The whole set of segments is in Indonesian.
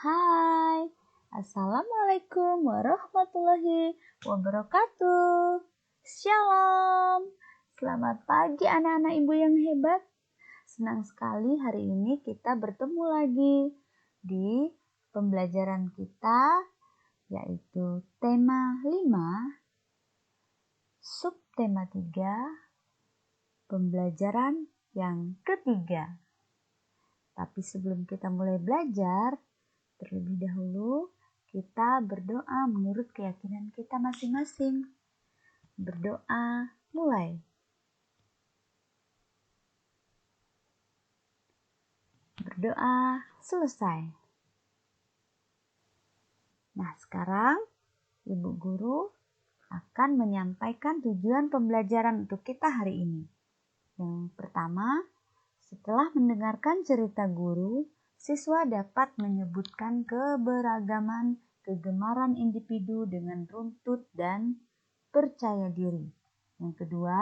Hai, Assalamualaikum warahmatullahi wabarakatuh. Shalom, selamat pagi anak-anak ibu yang hebat. Senang sekali hari ini kita bertemu lagi di pembelajaran kita, yaitu tema 5, subtema 3, pembelajaran yang ketiga. Tapi sebelum kita mulai belajar, terlebih dahulu kita berdoa menurut keyakinan kita masing-masing. Berdoa mulai. Berdoa selesai. Nah, sekarang Ibu Guru akan menyampaikan tujuan pembelajaran untuk kita hari ini. Yang pertama, setelah mendengarkan cerita guru, siswa dapat menyebutkan keberagaman kegemaran individu dengan runtut dan percaya diri. Yang kedua,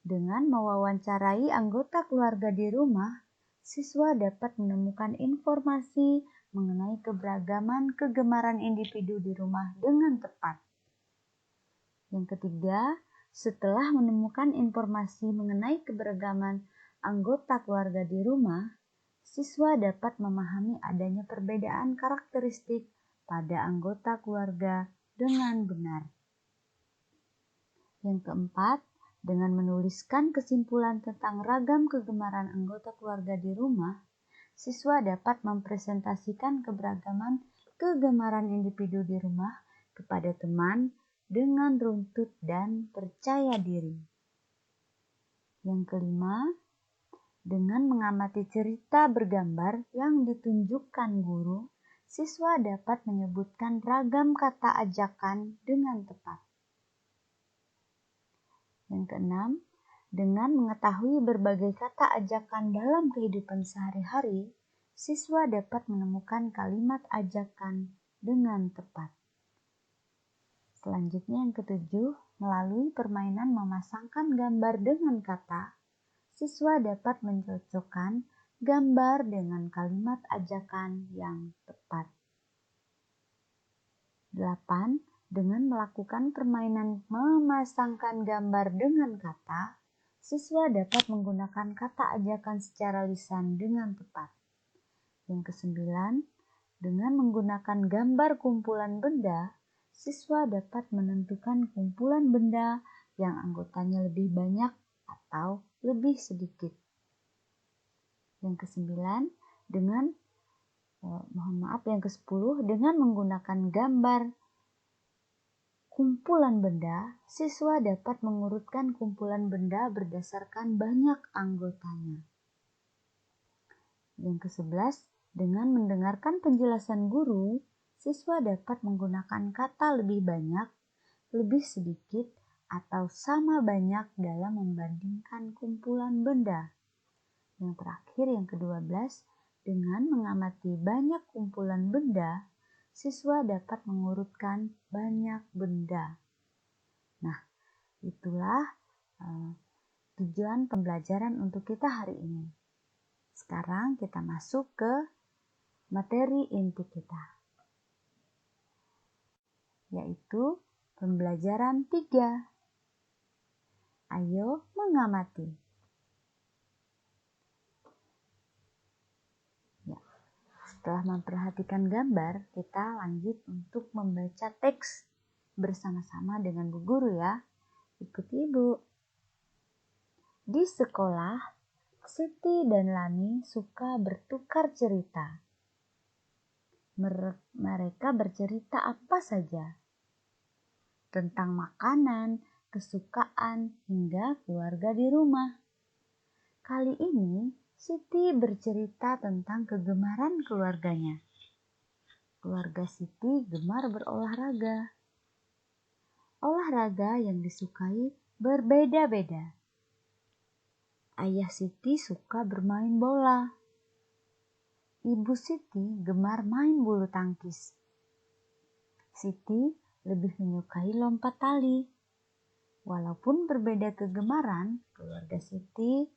dengan mewawancarai anggota keluarga di rumah, siswa dapat menemukan informasi mengenai keberagaman kegemaran individu di rumah dengan tepat. Yang ketiga, setelah menemukan informasi mengenai keberagaman anggota keluarga di rumah, siswa dapat memahami adanya perbedaan karakteristik pada anggota keluarga dengan benar. Yang keempat, dengan menuliskan kesimpulan tentang ragam kegemaran anggota keluarga di rumah, siswa dapat mempresentasikan keberagaman kegemaran individu di rumah kepada teman dengan runtut dan percaya diri. Yang kelima, dengan mengamati cerita bergambar yang ditunjukkan guru, siswa dapat menyebutkan ragam kata ajakan dengan tepat. Yang keenam, dengan mengetahui berbagai kata ajakan dalam kehidupan sehari-hari, siswa dapat menemukan kalimat ajakan dengan tepat. Selanjutnya yang ketujuh, melalui permainan memasangkan gambar dengan kata, siswa dapat mencocokkan gambar dengan kalimat ajakan yang tepat. 8. Dengan melakukan permainan memasangkan gambar dengan kata, siswa dapat menggunakan kata ajakan secara lisan dengan tepat. Yang kesembilan, dengan menggunakan gambar kumpulan benda, siswa dapat menentukan kumpulan benda yang anggotanya lebih banyak atau lebih sedikit. Yang kesembilan, yang ke-10, dengan menggunakan gambar kumpulan benda, siswa dapat mengurutkan kumpulan benda berdasarkan banyak anggotanya. Yang ke-11, dengan mendengarkan penjelasan guru, siswa dapat menggunakan kata lebih banyak, lebih sedikit, atau sama banyak dalam membandingkan kumpulan benda. Yang terakhir, yang ke-12, dengan mengamati banyak kumpulan benda, siswa dapat mengurutkan banyak benda. Nah, itulah tujuan pembelajaran untuk kita hari ini. Sekarang kita masuk ke materi inti kita, yaitu pembelajaran 3. Ayo mengamati. Setelah memperhatikan gambar, kita lanjut untuk membaca teks bersama-sama dengan Bu Guru ya. Ikuti Ibu. Di sekolah, Siti dan Lani suka bertukar cerita. Mereka bercerita apa saja, tentang makanan, kesukaan, hingga keluarga di rumah. Kali ini, Siti bercerita tentang kegemaran keluarganya. Keluarga Siti gemar berolahraga. Olahraga yang disukai berbeda-beda. Ayah Siti suka bermain bola. Ibu Siti gemar main bulu tangkis. Siti lebih menyukai lompat tali. Walaupun berbeda kegemaran, keluarga Siti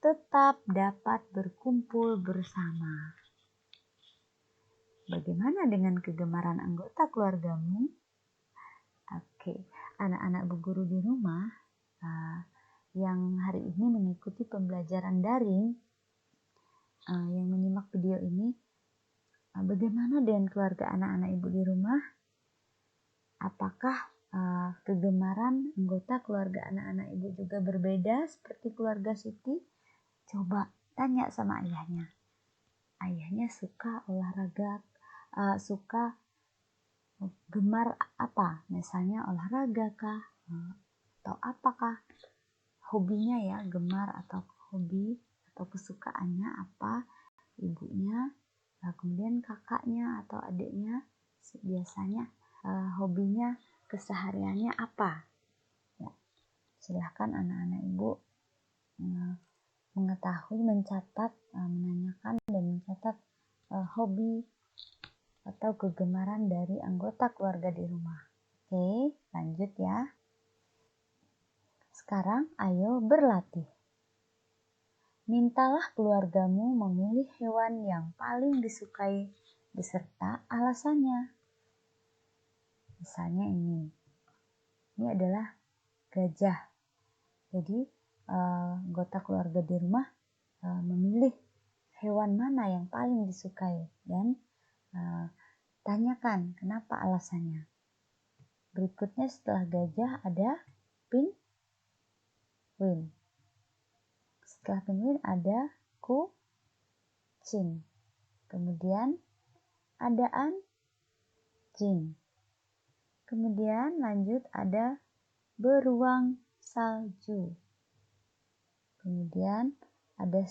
tetap dapat berkumpul bersama. Bagaimana dengan kegemaran anggota keluargamu? Oke, anak-anak Bu Guru di rumah yang hari ini mengikuti pembelajaran daring, yang menyimak video ini, bagaimana dengan keluarga anak-anak Ibu di rumah? Apakah kegemaran anggota keluarga anak-anak Ibu juga berbeda seperti keluarga Siti? Coba tanya sama ayahnya. Ayahnya suka olahraga, suka gemar apa? Misalnya olahraga kah? Atau apakah hobinya ya, gemar atau hobi atau kesukaannya apa? Ibunya, kemudian kakaknya atau adiknya biasanya hobinya kesehariannya apa? Ya, silahkan anak-anak Ibu mengetahui, mencatat, menanyakan dan mencatat hobi atau kegemaran dari anggota keluarga di rumah. Oke, lanjut ya. Sekarang ayo berlatih. Mintalah keluargamu memilih hewan yang paling disukai beserta alasannya. Misalnya ini adalah gajah. Jadi anggota keluarga di rumah memilih hewan mana yang paling disukai dan tanyakan kenapa alasannya. Berikutnya setelah gajah ada penguin. Setelah penguin ada kucing. Kemudian ada anjing. Kemudian lanjut ada beruang salju. Kemudian ada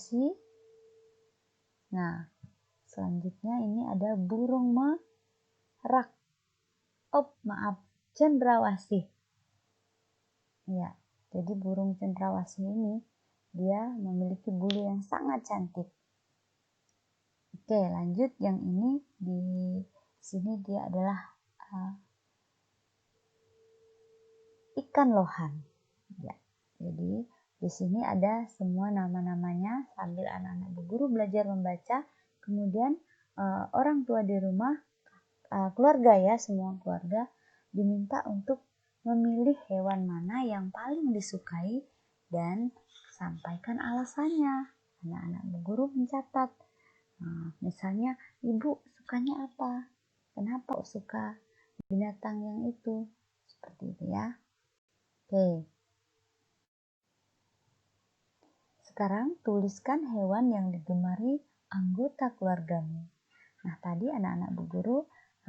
Nah, selanjutnya ini ada burung merak. Cendrawasih. Ya, jadi burung cendrawasih ini dia memiliki bulu yang sangat cantik. Oke, lanjut yang ini di sini dia adalah ikan lohan. Ya, jadi di sini ada semua nama-namanya sambil anak-anak Bu Guru belajar membaca. Kemudian orang tua di rumah, keluarga ya, semua keluarga diminta untuk memilih hewan mana yang paling disukai dan sampaikan alasannya. Anak-anak Bu Guru mencatat. Misalnya, Ibu sukanya apa? Kenapa suka binatang yang itu? Seperti itu ya. Oke. Sekarang tuliskan hewan yang digemari anggota keluargamu. Nah, tadi anak-anak Bu Guru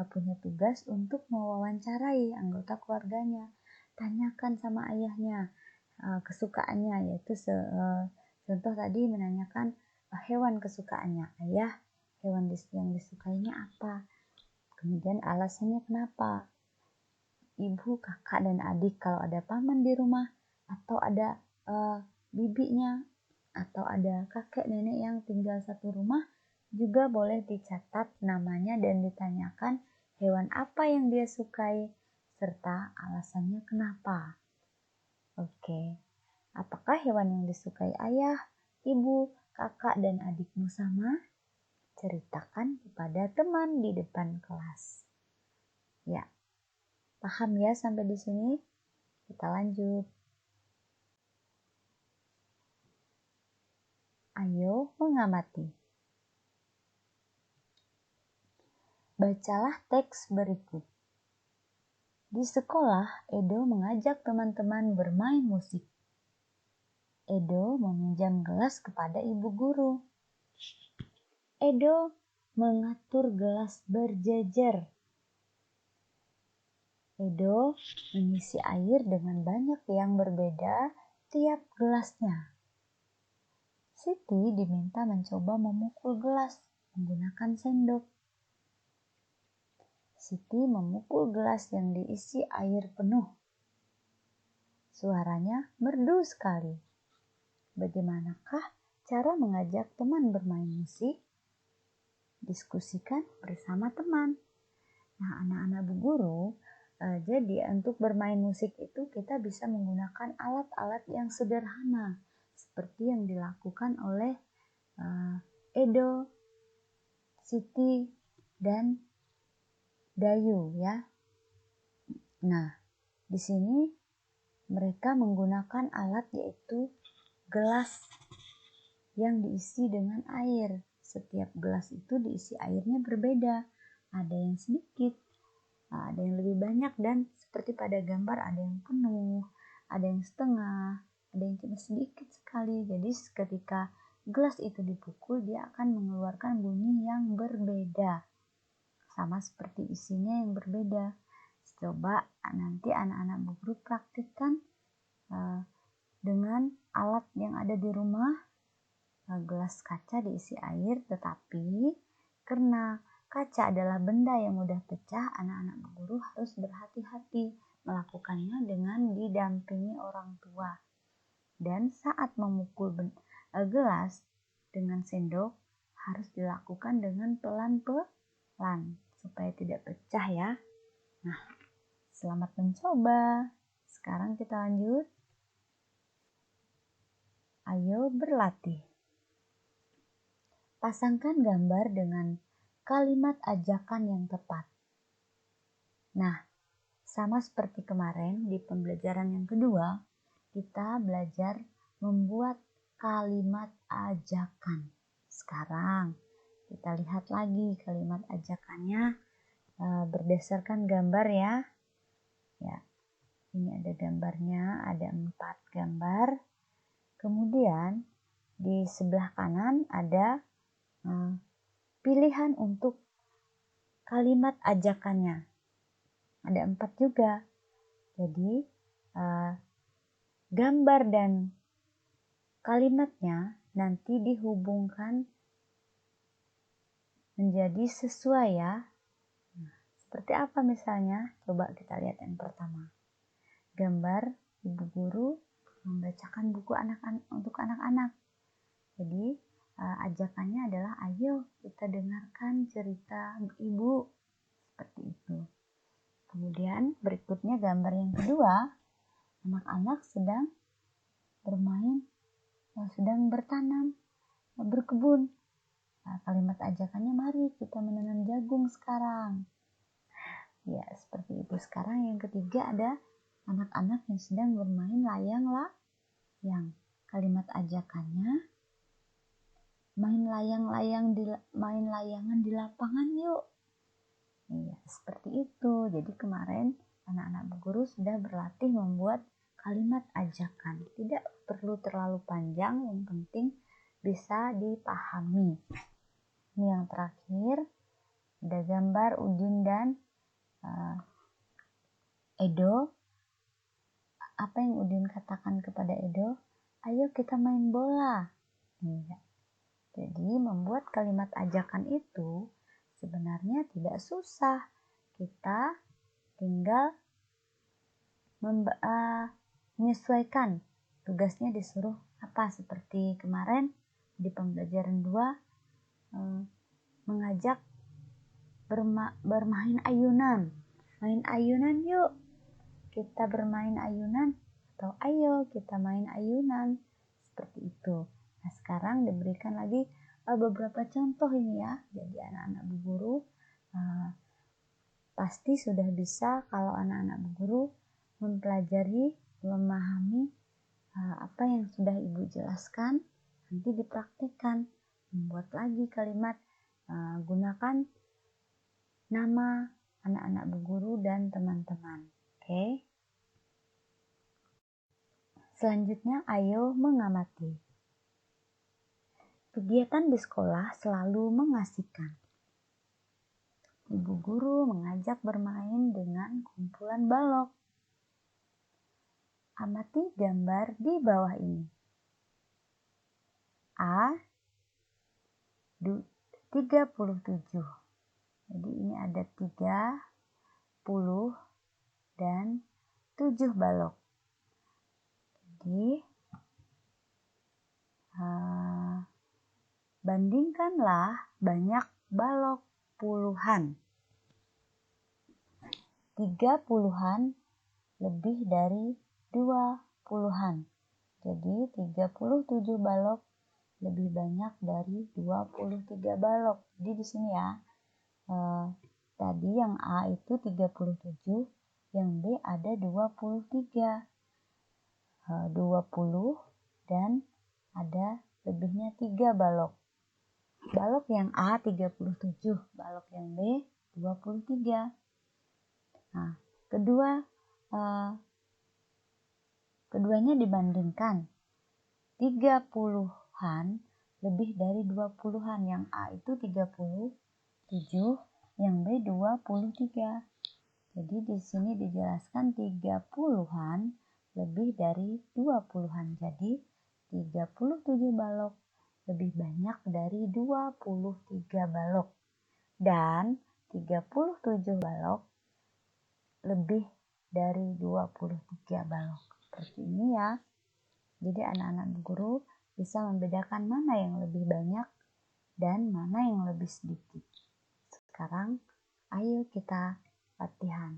punya tugas untuk mewawancarai anggota keluarganya. Tanyakan sama ayahnya kesukaannya, yaitu contoh tadi menanyakan hewan kesukaannya. Ayah, hewan yang disukainya apa? Kemudian alasannya kenapa? Ibu, kakak, dan adik kalau ada paman di rumah, atau ada bibinya, atau ada kakek nenek yang tinggal satu rumah, juga boleh dicatat namanya dan ditanyakan hewan apa yang dia sukai, serta alasannya kenapa. Oke, apakah hewan yang disukai ayah, ibu, kakak, dan adikmu sama? Ceritakan kepada teman di depan kelas. Ya, paham ya sampai di sini? Kita lanjut. Ayo mengamati. Bacalah teks berikut. Di sekolah, Edo mengajak teman-teman bermain musik. Edo meminjam gelas kepada ibu guru. Edo mengatur gelas berjejer. Edo mengisi air dengan banyak yang berbeda tiap gelasnya. Siti diminta mencoba memukul gelas menggunakan sendok. Siti memukul gelas yang diisi air penuh. Suaranya merdu sekali. Bagaimanakah cara mengajak teman bermain musik? Diskusikan bersama teman. Nah, anak-anak Bu Guru, jadi untuk bermain musik itu kita bisa menggunakan alat-alat yang sederhana seperti yang dilakukan oleh Edo, Siti, dan Dayu ya. Nah, di sini mereka menggunakan alat yaitu gelas yang diisi dengan air. Setiap gelas itu diisi airnya berbeda. Ada yang sedikit, ada yang lebih banyak, dan seperti pada gambar ada yang penuh, ada yang setengah, ada yang cuma sedikit sekali. Jadi ketika gelas itu dipukul, dia akan mengeluarkan bunyi yang berbeda. Sama seperti isinya yang berbeda. Coba nanti anak-anak Bu Guru praktikkan dengan alat yang ada di rumah. Gelas kaca diisi air, tetapi karena kaca adalah benda yang mudah pecah, anak-anak Bu Guru harus berhati-hati melakukannya dengan didampingi orang tua. Dan saat memukul gelas dengan sendok harus dilakukan dengan pelan-pelan supaya tidak pecah ya. Nah, selamat mencoba. Sekarang kita lanjut. Ayo berlatih. Pasangkan gambar dengan kalimat ajakan yang tepat. Nah, sama seperti kemarin di pembelajaran yang kedua, kita belajar membuat kalimat ajakan. Sekarang kita lihat lagi kalimat ajakannya berdasarkan gambar ya. Ya, ini ada gambarnya, ada 4 gambar. Kemudian di sebelah kanan ada pilihan untuk kalimat ajakannya. Ada 4 juga. Jadi gambar dan kalimatnya nanti dihubungkan menjadi sesuai ya. Nah, seperti apa misalnya? Coba kita lihat yang pertama. Gambar ibu guru membacakan buku untuk anak-anak. Jadi ajakannya adalah ayo kita dengarkan cerita ibu. Seperti itu. Kemudian berikutnya gambar yang kedua, anak-anak sedang bermain, sedang bertanam, berkebun. Nah, kalimat ajakannya mari kita menanam jagung sekarang. Ya, seperti itu. Sekarang yang ketiga ada anak-anak yang sedang bermain layang-layang. Kalimat ajakannya main layangan di lapangan yuk. Iya, seperti itu. Jadi kemarin anak-anak Bu Guru sudah berlatih membuat kalimat ajakan. Tidak perlu terlalu panjang, yang penting bisa dipahami. Ini yang terakhir, ada gambar Udin dan Edo. Apa yang Udin katakan kepada Edo? Ayo kita main bola. Iya. Jadi membuat kalimat ajakan itu sebenarnya tidak susah. Kita tinggal menyesuaikan. Tugasnya disuruh apa? Seperti kemarin di pembelajaran 2, mengajak bermain ayunan. Main ayunan yuk. Kita bermain ayunan. Atau ayo kita main ayunan. Seperti itu. Nah, sekarang diberikan lagi beberapa contoh ini ya. Jadi anak-anak Bu Guru pasti sudah bisa kalau anak-anak Bu Guru mempelajari, memahami apa yang sudah Ibu jelaskan, nanti dipraktikkan. Membuat lagi kalimat, gunakan nama anak-anak Bu Guru dan teman-teman. Oke. Selanjutnya, ayo mengamati. Kegiatan di sekolah selalu mengasihkan. Ibu guru mengajak bermain dengan kumpulan balok. Amati gambar di bawah ini. A 37. Jadi ini ada 30 dan 7 balok. Jadi bandingkanlah banyak balok puluhan. 30-an lebih dari 20-an. Jadi 37 balok lebih banyak dari 23 balok. Jadi di sini ya, tadi yang A itu 37, yang B ada 23. 20 dan ada lebihnya 3 balok. Balok yang A 37, balok yang B 23. Nah, keduanya dibandingkan. 30-an lebih dari 20-an. Yang A itu 37, yang B 23. Jadi di sini dijelaskan 30-an lebih dari 20-an. Jadi 37 balok lebih banyak dari 23 balok. Dan 37 balok lebih dari 23 balok. Seperti ini ya. Jadi anak-anak guru bisa membedakan mana yang lebih banyak dan mana yang lebih sedikit. Sekarang ayo kita latihan.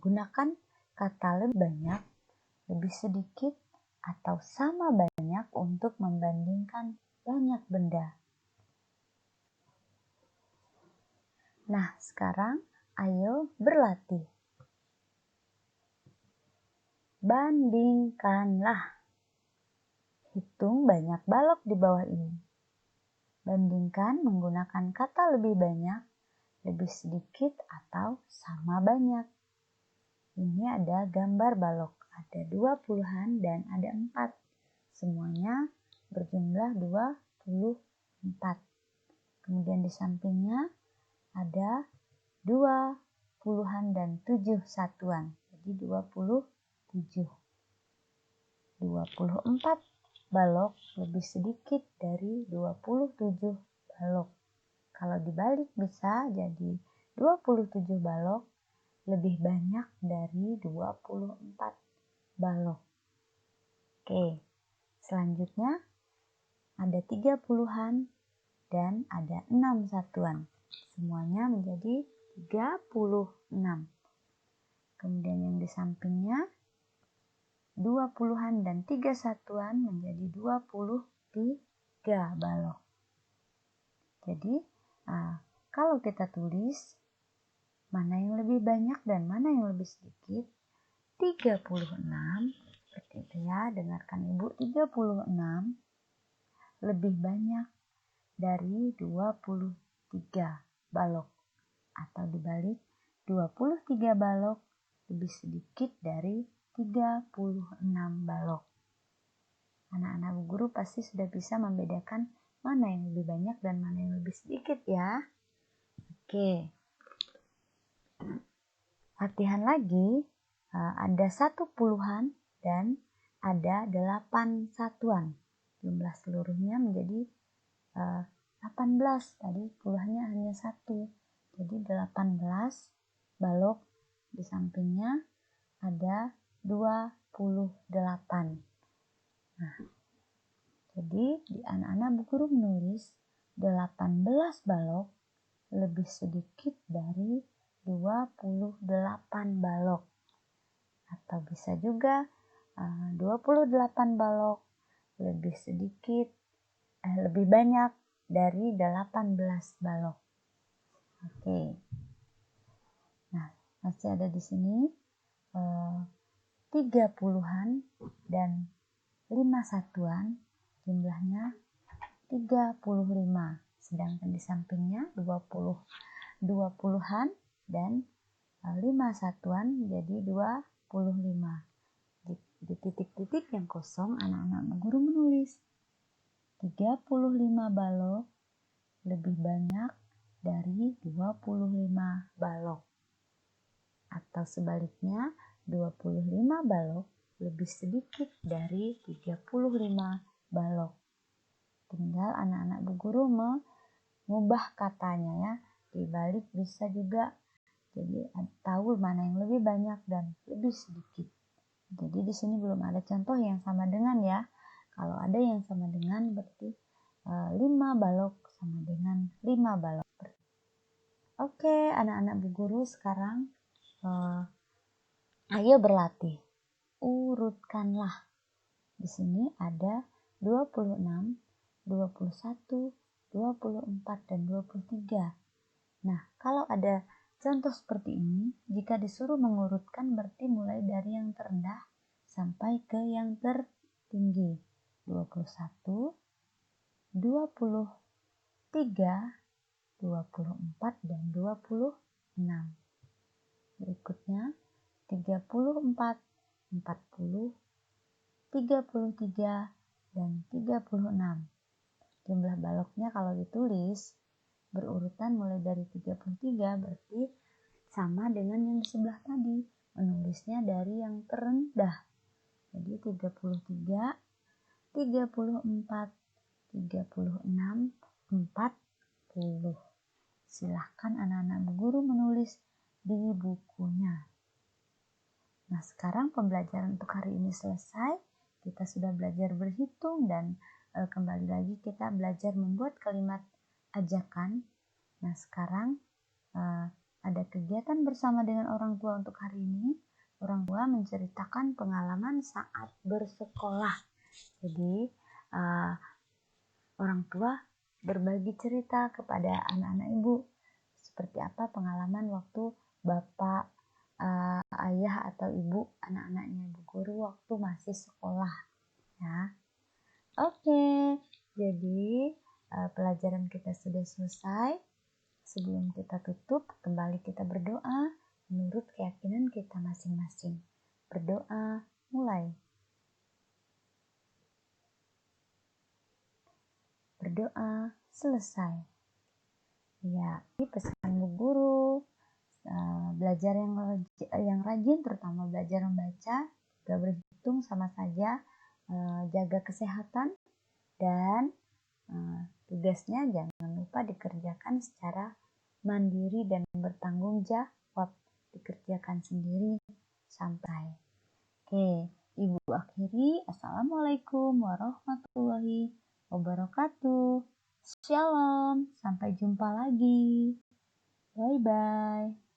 Gunakan kata lebih banyak, lebih sedikit, atau sama banyak untuk membandingkan banyak benda. Nah, sekarang ayo berlatih. Bandingkanlah. Hitung banyak balok di bawah ini. Bandingkan menggunakan kata lebih banyak, lebih sedikit, atau sama banyak. Ini ada gambar balok. Ada 20-an dan ada 4. Semuanya berjumlah 24. Kemudian di sampingnya ada 20-an dan 7 satuan. Jadi 27. 24 balok lebih sedikit dari 27 balok. Kalau dibalik bisa jadi 27 balok lebih banyak dari 24 balok. Oke, selanjutnya ada 30-an dan ada 6 satuan. Semuanya menjadi 36. Kemudian yang di sampingnya 20-an dan 3 satuan menjadi 23 balok. Jadi, kalau kita tulis mana yang lebih banyak dan mana yang lebih sedikit, 36, seperti itu ya, dengarkan Ibu, 36 lebih banyak dari 23 balok. Atau dibalik, 23 balok lebih sedikit dari 36 balok. Anak-anak guru pasti sudah bisa membedakan mana yang lebih banyak dan mana yang lebih sedikit ya. Oke. Latihan lagi, ada 10-an dan ada 8 satuan. Jumlah seluruhnya menjadi 18. Tadi puluhannya hanya 1. Jadi 18 balok, di sampingnya ada 28. Nah, jadi di anak-anak guru menulis 18 balok lebih sedikit dari 28 balok. Atau bisa juga 28 balok lebih sedikit, lebih banyak dari 18 balok. Oke. Nah, masih ada di sini 30-an dan 5 satuan, jumlahnya 35. Sedangkan di sampingnya 20-an dan 5 satuan jadi 25. Di titik-titik yang kosong anak-anak guru menulis 35 balok lebih banyak dari 25 balok. Atau sebaliknya 25 balok lebih sedikit dari 35 balok. Tinggal anak-anak bu guru mengubah katanya ya. Dibalik bisa juga, jadi tahu mana yang lebih banyak dan lebih sedikit. Jadi di sini belum ada contoh yang sama dengan ya. Kalau ada yang sama dengan berarti 5 balok sama dengan 5 balok. Oke, anak-anak bu guru sekarang ayo berlatih. Urutkanlah. Di sini ada 26, 21, 24, dan 23. Nah, kalau ada contoh seperti ini, jika disuruh mengurutkan berarti mulai dari yang terendah sampai ke yang tertinggi. 21, 23, 24, dan 26. Berikutnya 34, 40, 33, dan 36. Jumlah baloknya kalau ditulis berurutan mulai dari 33 berarti sama dengan yang di sebelah tadi, menulisnya dari yang terendah. Jadi 33, 34, 36, 40. Silahkan anak-anak Bu Guru menulis di bukunya. Nah, sekarang pembelajaran untuk hari ini selesai. Kita sudah belajar berhitung dan kembali lagi kita belajar membuat kalimat ajakan. Nah, sekarang ada kegiatan bersama dengan orang tua untuk hari ini. Orang tua menceritakan pengalaman saat bersekolah. Jadi, orang tua berbagi cerita kepada anak-anak ibu. Seperti apa pengalaman waktu bapak, ayah atau ibu anak-anaknya Bu Guru waktu masih sekolah. Ya. Oke, jadi pelajaran kita sudah selesai. Sebelum kita tutup, kembali kita berdoa menurut keyakinan kita masing-masing. Berdoa, mulai. Berdoa, selesai. Ya, ini pesan Bu Guru. Belajar yang rajin, terutama belajar membaca, juga berhitung sama saja. Jaga kesehatan dan tugasnya jangan lupa dikerjakan secara mandiri dan bertanggung jawab, dikerjakan sendiri sampai. Oke, Ibu akhiri. Assalamualaikum warahmatullahi wabarakatuh. Shalom, sampai jumpa lagi. Bye-bye.